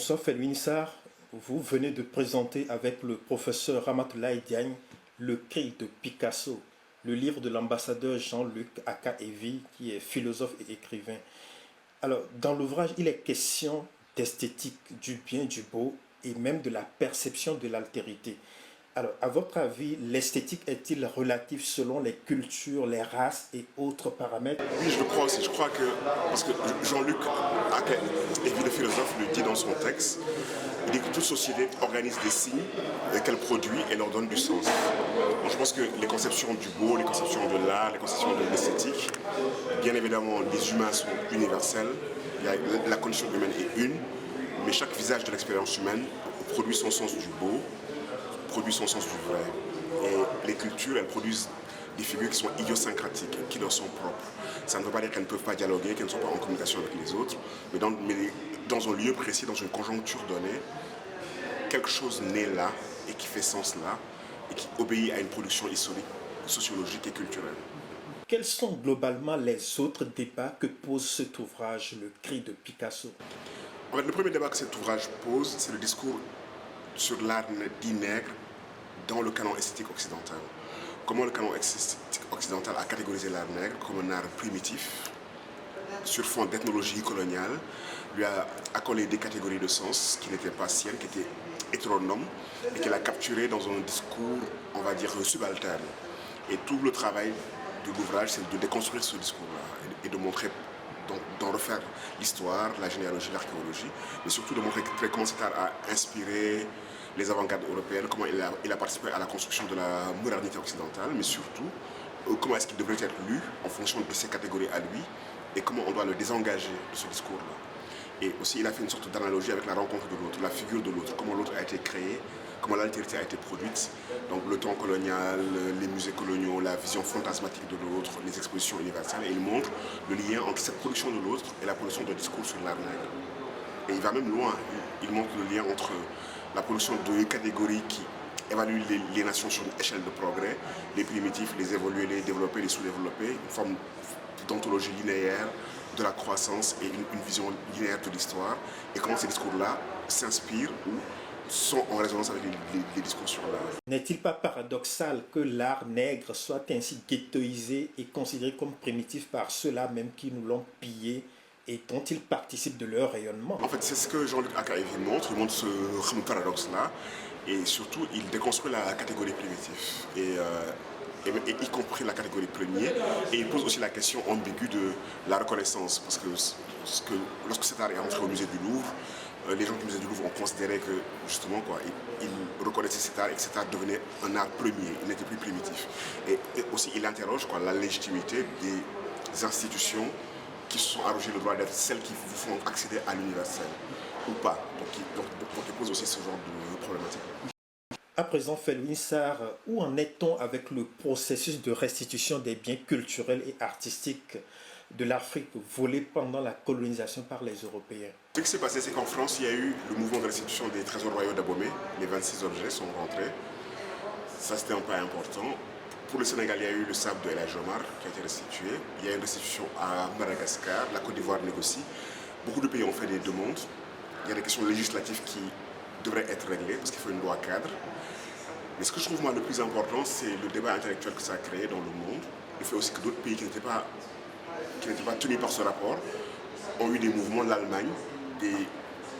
Bonsoir Felwine Sarr, vous venez de présenter avec le professeur Ramatoulaye Diagne Le cri de Picasso, le livre de l'ambassadeur Jean-Luc Aka-Evy, qui est philosophe et écrivain. Alors, dans l'ouvrage, il est question d'esthétique, du bien, du beau et même de la perception de l'altérité. Alors, à votre avis, l'esthétique est-il relative selon les cultures, les races et autres paramètres? Oui, je le crois aussi. Je crois que, parce que Jean-Luc Aka-Evy, le philosophe, le dit dans son texte, il dit que toute société organise des signes qu'elle produit et leur donne du sens. Donc je pense que les conceptions du beau, les conceptions de l'art, les conceptions de l'esthétique, bien évidemment, les humains sont universels, la condition humaine est une, mais chaque visage de l'expérience humaine produit son sens du beau, produit son sens du vrai. Et les cultures, elles produisent des figures qui sont idiosyncratiques, qui leur sont propres. Ça ne veut pas dire qu'elles ne peuvent pas dialoguer, qu'elles ne sont pas en communication avec les autres, mais dans un lieu précis, dans une conjoncture donnée, quelque chose naît là et qui fait sens là et qui obéit à une production historique, sociologique et culturelle. Quels sont globalement les autres débats que pose cet ouvrage, Le cri de Picasso? En fait, le premier débat que cet ouvrage pose, c'est le discours sur l'art dit nègre dans le canon esthétique occidental. Comment le canon esthétique occidental a catégorisé l'art nègre comme un art primitif, sur fond d'ethnologie coloniale, lui a accolé des catégories de sens qui n'étaient pas siennes, qui étaient hétéronomes, et qu'elle a capturé dans un discours, on va dire, subalterne. Et tout le travail de l'ouvrage, c'est de déconstruire ce discours-là et de montrer, d'en refaire l'histoire, la généalogie, l'archéologie, mais surtout de montrer comment cet art a inspiré les avant-gardes européennes, comment il a participé à la construction de la modernité occidentale, mais surtout comment est-ce qu'il devrait être lu en fonction de ses catégories à lui et comment on doit le désengager de ce discours-là. Et aussi, il a fait une sorte d'analogie avec la rencontre de l'autre, la figure de l'autre, comment l'autre a été créé, comment l'altérité a été produite. Donc le temps colonial, les musées coloniaux, la vision fantasmatique de l'autre, les expositions universelles. Et il montre le lien entre cette production de l'autre et la production de discours sur l'art nègre. Et il va même loin. Il montre le lien entre la production de catégories qui évaluent les nations sur une échelle de progrès, les primitifs, les évolués, les développés, les sous-développés, une forme d'ontologie linéaire de la croissance et une vision linéaire de l'histoire, et comment ces discours-là s'inspirent ou sont en résonance avec les discours sur l'art. N'est-il pas paradoxal que l'art nègre soit ainsi ghettoisé et considéré comme primitif par ceux-là même qui nous l'ont pillé et dont il participe de leur rayonnement? En fait, c'est ce que Jean-Luc Aka-Evy montre. Il montre ce paradoxe-là et surtout, il déconstruit la catégorie primitive. Et y compris la catégorie premier, et il pose aussi la question ambiguë de la reconnaissance, parce que lorsque cet art est entré au musée du Louvre, les gens du musée du Louvre ont considéré que, justement, ils reconnaissaient cet art et que cet art devenait un art premier, il n'était plus primitif. Et aussi, il interroge la légitimité des institutions qui se sont arrogées le droit d'être celles qui vous font accéder à l'universel, ou pas. Donc il pose aussi ce genre de problématique. À présent, Felwine Sarr, où en est-on avec le processus de restitution des biens culturels et artistiques de l'Afrique volés pendant la colonisation par les Européens? Ce qui s'est passé, c'est qu'en France, il y a eu le mouvement de restitution des trésors royaux d'Abomey. Les 26 objets sont rentrés. Ça, c'était un pas important. Pour le Sénégal, il y a eu le sable de El Hadj Omar qui a été restitué. Il y a eu une restitution à Madagascar. La Côte d'Ivoire négocie. Beaucoup de pays ont fait des demandes. Il y a des questions législatives qui devraient être réglées parce qu'il faut une loi cadre. Mais ce que je trouve moi le plus important, c'est le débat intellectuel que ça a créé dans le monde. Le fait aussi que d'autres pays qui n'étaient pas tenus par ce rapport ont eu des mouvements. L'Allemagne,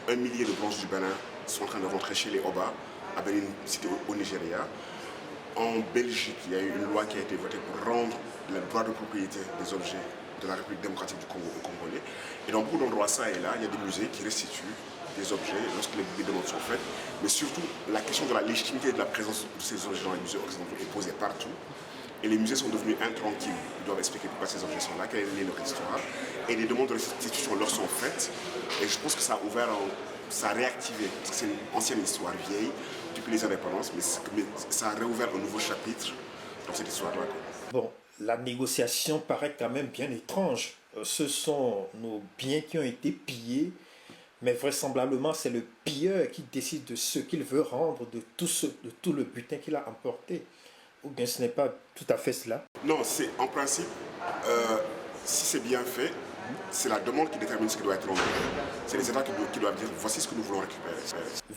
1 millier de bronzes du Bénin sont en train de rentrer chez les Oba, à Benin City au Nigeria. En Belgique, il y a eu une loi qui a été votée pour rendre le droit de propriété des objets de la République démocratique du Congo aux Congolais. Et dans beaucoup d'endroits, ça et là, il y a des musées qui restituent des objets lorsque les demandes sont faites. Mais surtout, la question de la légitimité de la présence de ces objets dans les musées occidentaux est posée partout. Et les musées sont devenus intranquilles. Ils doivent expliquer pourquoi ces objets sont là, quelle est leur histoire. Et les demandes de restitution leur sont faites. Et je pense que ça a ouvert, ça a réactivé, parce que c'est une ancienne histoire vieille, depuis les indépendances, mais ça a réouvert un nouveau chapitre dans cette histoire-là. Bon, la négociation paraît quand même bien étrange. Ce sont nos biens qui ont été pillés, mais vraisemblablement c'est le pilleur qui décide de ce qu'il veut rendre, de tout le butin qu'il a emporté. Ou bien ce n'est pas tout à fait cela? Non, c'est en principe, si c'est bien fait, c'est la demande qui détermine ce qui doit être rendu. C'est les États qui doivent dire voici ce que nous voulons récupérer.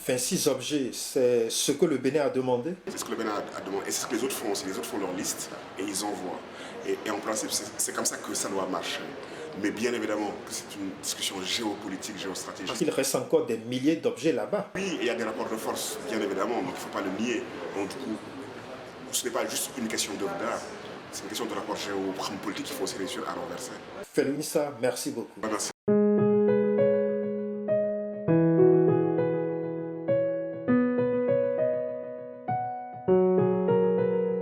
26 objets, c'est ce que le Bénin a demandé. C'est ce que le Bénin a demandé et c'est ce que les autres font aussi. Les autres font leur liste et ils envoient. Et en principe, c'est comme ça que ça doit marcher. Mais bien évidemment que c'est une discussion géopolitique, géostratégique. Parce qu'il reste encore des milliers d'objets là-bas. Oui, il y a des rapports de force, bien évidemment, donc il ne faut pas le nier. Donc du coup, ce n'est pas juste une question d'œuvre d'art, c'est une question de rapport géopolitique qu'il faut aussi réussir à renverser. Felwine Sarr, merci beaucoup. Merci.